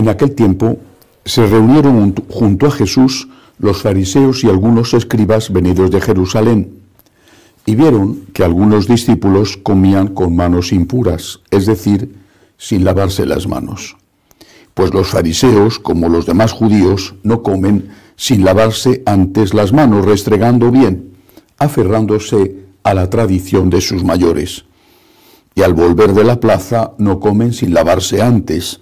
En aquel tiempo se reunieron junto a Jesús los fariseos y algunos escribas venidos de Jerusalén, y vieron que algunos discípulos comían con manos impuras, es decir, sin lavarse las manos. Pues los fariseos, como los demás judíos, no comen sin lavarse antes las manos, restregando bien, aferrándose a la tradición de sus mayores. Y al volver de la plaza no comen sin lavarse antes,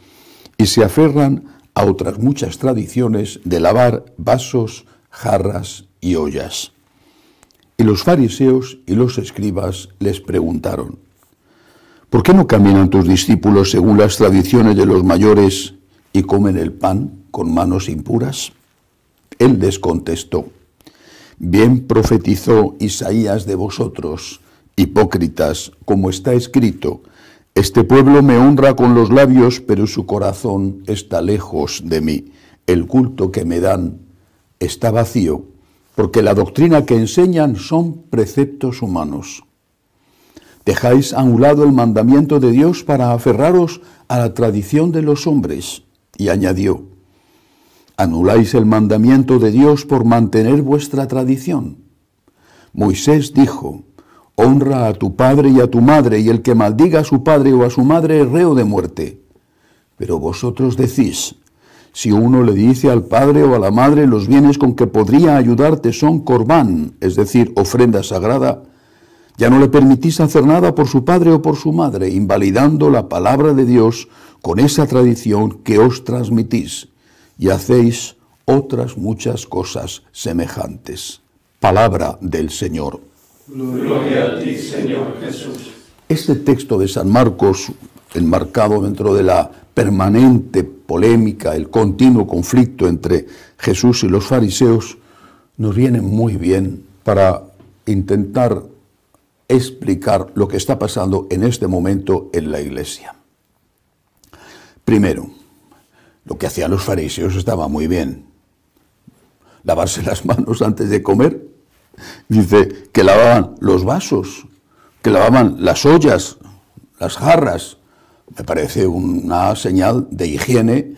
y se aferran a otras muchas tradiciones de lavar vasos, jarras y ollas. Y los fariseos y los escribas les preguntaron: ¿por qué no caminan tus discípulos según las tradiciones de los mayores y comen el pan con manos impuras? Él les contestó: bien profetizó Isaías de vosotros, hipócritas, como está escrito: este pueblo me honra con los labios, pero su corazón está lejos de mí. El culto que me dan está vacío, porque la doctrina que enseñan son preceptos humanos. Dejáis a un lado el mandamiento de Dios para aferraros a la tradición de los hombres. Y añadió: anuláis el mandamiento de Dios por mantener vuestra tradición. Moisés dijo: honra a tu padre y a tu madre, y el que maldiga a su padre o a su madre es reo de muerte. Pero vosotros decís: si uno le dice al padre o a la madre, los bienes con que podría ayudarte son corbán, es decir, ofrenda sagrada, ya no le permitís hacer nada por su padre o por su madre, invalidando la palabra de Dios con esa tradición que os transmitís, y hacéis otras muchas cosas semejantes. Palabra del Señor. Gloria a ti, Señor Jesús. Este texto de San Marcos, enmarcado dentro de la permanente polémica, el continuo conflicto entre Jesús y los fariseos, nos viene muy bien para intentar explicar lo que está pasando en este momento en la Iglesia. Primero, lo que hacían los fariseos estaba muy bien. Lavarse las manos antes de comer. Dice que lavaban los vasos, que lavaban las ollas, las jarras. Me parece una señal de higiene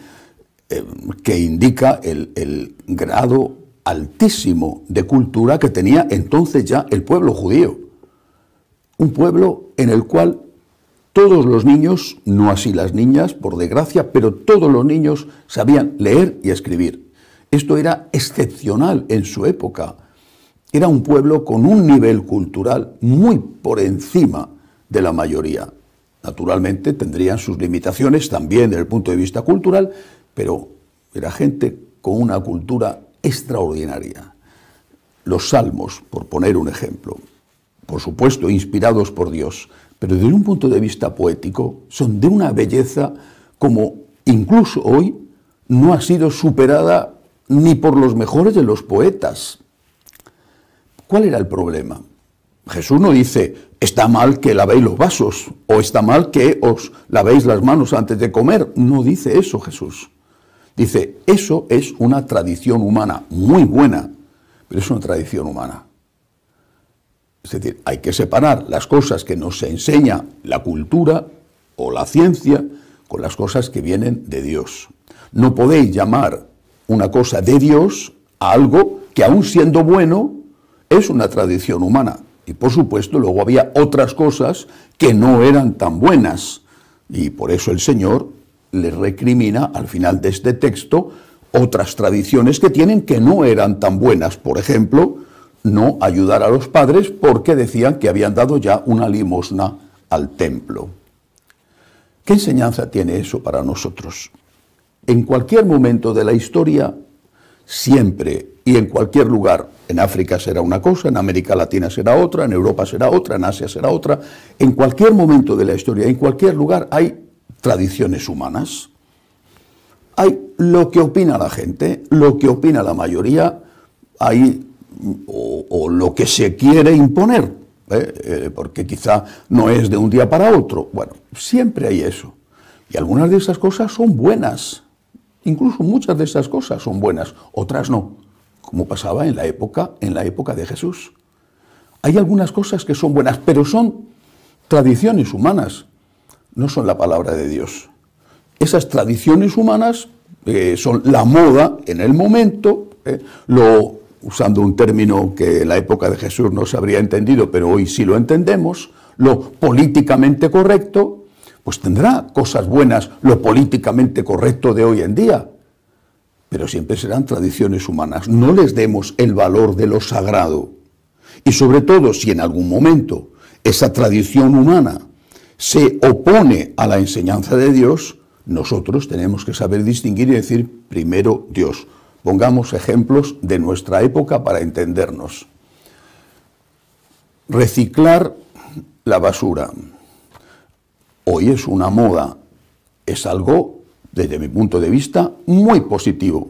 que indica el grado altísimo de cultura que tenía entonces ya el pueblo judío. Un pueblo en el cual todos los niños, no así las niñas, por desgracia, pero todos los niños sabían leer y escribir. Esto era excepcional en su época. Era un pueblo con un nivel cultural muy por encima de la mayoría. Naturalmente tendrían sus limitaciones también desde el punto de vista cultural, pero era gente con una cultura extraordinaria. Los salmos, por poner un ejemplo, por supuesto inspirados por Dios, pero desde un punto de vista poético, son de una belleza como incluso hoy no ha sido superada ni por los mejores de los poetas. ¿Cuál era el problema? Jesús no dice: está mal que lavéis los vasos, o está mal que os lavéis las manos antes de comer. No dice eso Jesús. Dice: eso es una tradición humana muy buena, pero es una tradición humana. Es decir, hay que separar las cosas que nos enseña la cultura o la ciencia con las cosas que vienen de Dios. No podéis llamar una cosa de Dios a algo que, aun siendo bueno, es una tradición humana. Y por supuesto luego había otras cosas que no eran tan buenas. Y por eso el Señor le recrimina al final de este texto otras tradiciones que tienen que no eran tan buenas. Por ejemplo, no ayudar a los padres porque decían que habían dado ya una limosna al templo. ¿Qué enseñanza tiene eso para nosotros? En cualquier momento de la historia, siempre y en cualquier lugar, en África será una cosa, en América Latina será otra, en Europa será otra, en Asia será otra, en cualquier momento de la historia, en cualquier lugar hay tradiciones humanas. Hay lo que opina la gente, lo que opina la mayoría, hay o lo que se quiere imponer, porque quizá no es de un día para otro. Bueno, siempre hay eso. Y algunas de esas cosas son buenas. Incluso muchas de esas cosas son buenas, otras no, como pasaba en la época de Jesús. Hay algunas cosas que son buenas, pero son tradiciones humanas, no son la palabra de Dios. Esas tradiciones humanas son la moda en el momento, usando un término que en la época de Jesús no se habría entendido, pero hoy sí lo entendemos, lo políticamente correcto, pues tendrá cosas buenas lo políticamente correcto de hoy en día, pero siempre serán tradiciones humanas. No les demos el valor de lo sagrado. Y sobre todo, si en algún momento esa tradición humana se opone a la enseñanza de Dios, nosotros tenemos que saber distinguir y decir primero Dios. Pongamos ejemplos de nuestra época para entendernos. Reciclar la basura. Hoy es una moda, es algo, desde mi punto de vista, muy positivo.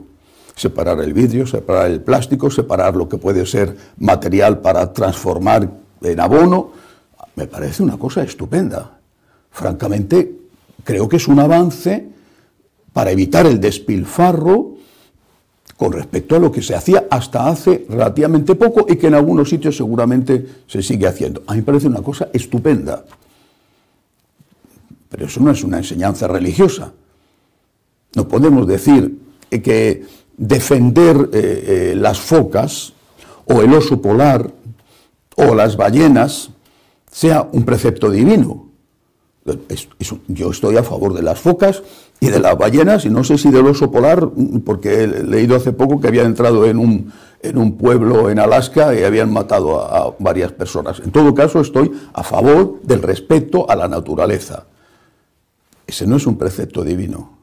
Separar el vidrio, separar el plástico, separar lo que puede ser material para transformar en abono, me parece una cosa estupenda. Francamente, creo que es un avance para evitar el despilfarro con respecto a lo que se hacía hasta hace relativamente poco y que en algunos sitios seguramente se sigue haciendo. A mí me parece una cosa estupenda. Pero eso no es una enseñanza religiosa. No podemos decir que defender las focas o el oso polar o las ballenas sea un precepto divino. Yo estoy a favor de las focas y de las ballenas, y no sé si del oso polar, porque he leído hace poco que habían entrado en un pueblo en Alaska y habían matado a varias personas. En todo caso, estoy a favor del respeto a la naturaleza. Ese no es un precepto divino.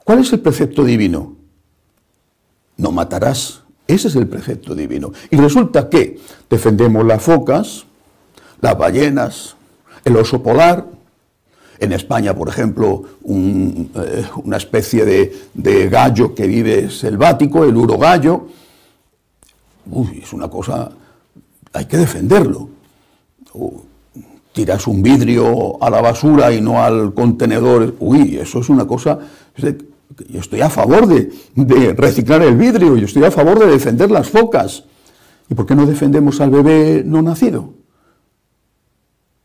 ¿Cuál es el precepto divino? No matarás. Ese es el precepto divino. Y resulta que defendemos las focas, las ballenas, el oso polar. En España, por ejemplo, una especie de gallo que vive selvático, el urogallo. Es una cosa, hay que defenderlo. Tiras un vidrio a la basura y no al contenedor. Eso es una cosa. Yo estoy a favor de reciclar el vidrio, yo estoy a favor de defender las focas. ¿Y por qué no defendemos al bebé no nacido?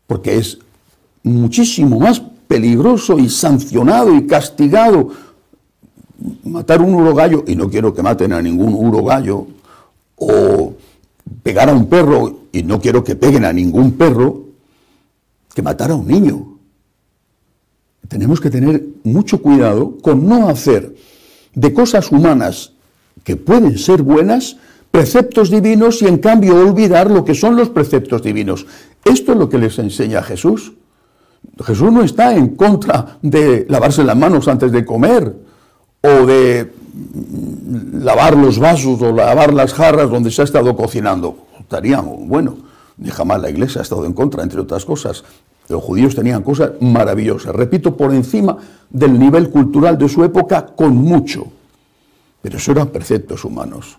Porque es muchísimo más peligroso y sancionado y castigado matar un urogallo, y no quiero que maten a ningún urogallo, o pegar a un perro, y no quiero que peguen a ningún perro, que matar a un niño. Tenemos que tener mucho cuidado con no hacer de cosas humanas que pueden ser buenas preceptos divinos y en cambio olvidar lo que son los preceptos divinos. Esto es lo que les enseña Jesús. Jesús no está en contra de lavarse las manos antes de comer o de lavar los vasos o lavar las jarras donde se ha estado cocinando. Estaría bueno, ni jamás la Iglesia ha estado en contra, entre otras cosas. Los judíos tenían cosas maravillosas, repito, por encima del nivel cultural de su época con mucho. Pero eso eran preceptos humanos.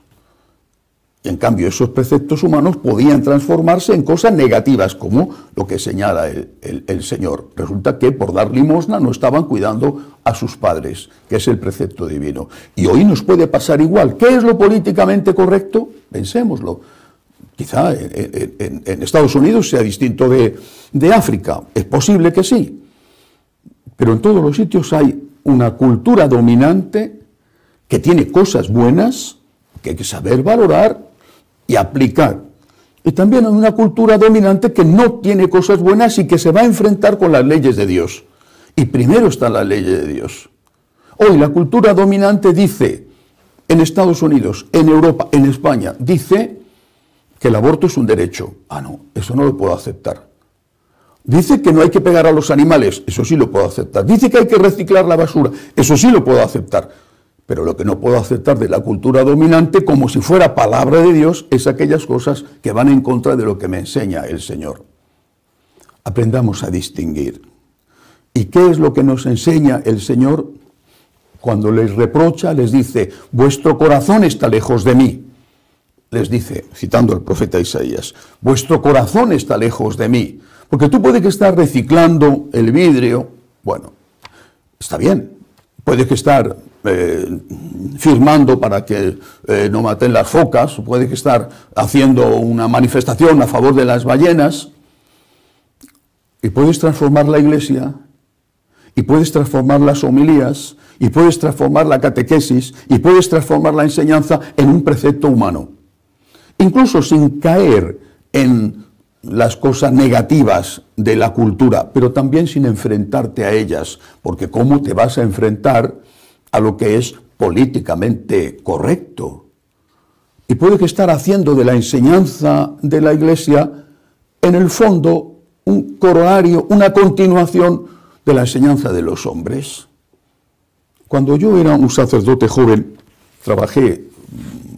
Y en cambio esos preceptos humanos podían transformarse en cosas negativas, como lo que señala el Señor. Resulta que por dar limosna no estaban cuidando a sus padres, que es el precepto divino. Y hoy nos puede pasar igual. ¿Qué es lo políticamente correcto? Pensémoslo. Quizá en Estados Unidos sea distinto de África. Es posible que sí. Pero en todos los sitios hay una cultura dominante que tiene cosas buenas que hay que saber valorar y aplicar. Y también hay una cultura dominante que no tiene cosas buenas y que se va a enfrentar con las leyes de Dios. Y primero están las leyes de Dios. Hoy la cultura dominante dice, en Estados Unidos, en Europa, en España, dice que el aborto es un derecho. No, eso no lo puedo aceptar. Dice que no hay que pegar a los animales, eso sí lo puedo aceptar. Dice que hay que reciclar la basura, eso sí lo puedo aceptar. Pero lo que no puedo aceptar de la cultura dominante, como si fuera palabra de Dios, es aquellas cosas que van en contra de lo que me enseña el Señor. Aprendamos a distinguir. ¿Y qué es lo que nos enseña el Señor? Cuando les reprocha, les dice, vuestro corazón está lejos de mí. Les dice, citando al profeta Isaías, vuestro corazón está lejos de mí. Porque tú puedes que estar reciclando el vidrio, bueno, está bien. Puede que estar firmando para que no maten las focas, puede que estar haciendo una manifestación a favor de las ballenas, y puedes transformar la Iglesia, y puedes transformar las homilías, y puedes transformar la catequesis, y puedes transformar la enseñanza en un precepto humano. Incluso sin caer en las cosas negativas de la cultura, pero también sin enfrentarte a ellas, porque ¿cómo te vas a enfrentar a lo que es políticamente correcto? Y puede que estar haciendo de la enseñanza de la Iglesia, en el fondo, un corolario, una continuación de la enseñanza de los hombres. Cuando yo era un sacerdote joven, trabajé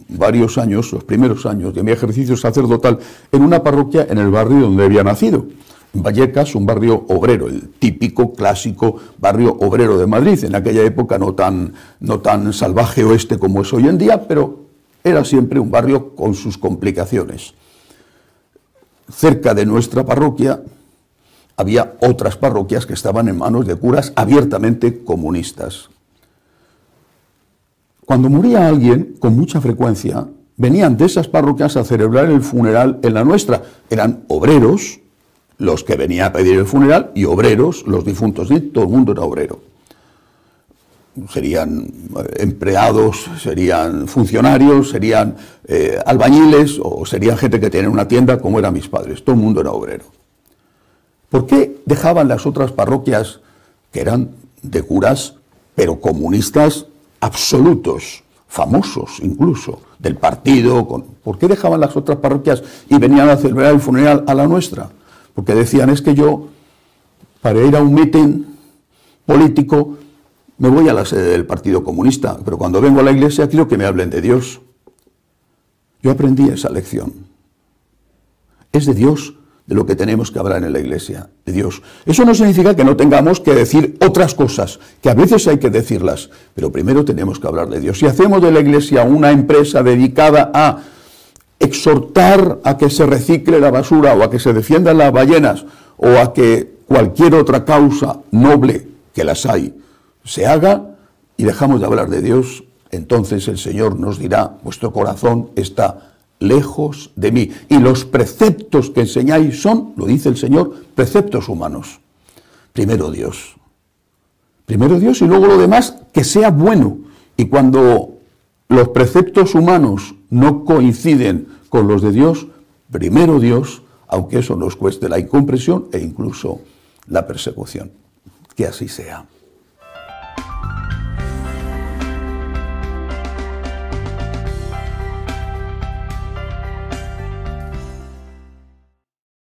varios años, los primeros años de mi ejercicio sacerdotal, en una parroquia en el barrio donde había nacido, en Vallecas, un barrio obrero, el típico, clásico barrio obrero de Madrid, en aquella época no tan salvaje oeste como es hoy en día, pero era siempre un barrio con sus complicaciones. Cerca de nuestra parroquia había otras parroquias que estaban en manos de curas abiertamente comunistas. Cuando moría alguien, con mucha frecuencia, venían de esas parroquias a celebrar el funeral en la nuestra. Eran obreros los que venían a pedir el funeral y obreros los difuntos. Y todo el mundo era obrero. Serían empleados, serían funcionarios, serían albañiles o serían gente que tenía una tienda como eran mis padres. Todo el mundo era obrero. ¿Por qué dejaban las otras parroquias, que eran de curas, pero comunistas absolutos, famosos incluso, del partido? ¿Por qué dejaban las otras parroquias y venían a celebrar el funeral a la nuestra? Porque decían, es que yo, para ir a un mitin político, me voy a la sede del Partido Comunista, pero cuando vengo a la iglesia quiero que me hablen de Dios. Yo aprendí esa lección. Es de Dios de lo que tenemos que hablar en la iglesia, de Dios. Eso no significa que no tengamos que decir otras cosas, que a veces hay que decirlas, pero primero tenemos que hablar de Dios. Si hacemos de la iglesia una empresa dedicada a exhortar a que se recicle la basura o a que se defiendan las ballenas o a que cualquier otra causa noble, que las hay, se haga y dejamos de hablar de Dios, entonces el Señor nos dirá, vuestro corazón está lejos de mí. Y los preceptos que enseñáis son, lo dice el Señor, preceptos humanos. Primero Dios. Primero Dios y luego lo demás que sea bueno. Y cuando los preceptos humanos no coinciden con los de Dios, primero Dios, aunque eso nos cueste la incomprensión e incluso la persecución. Que así sea.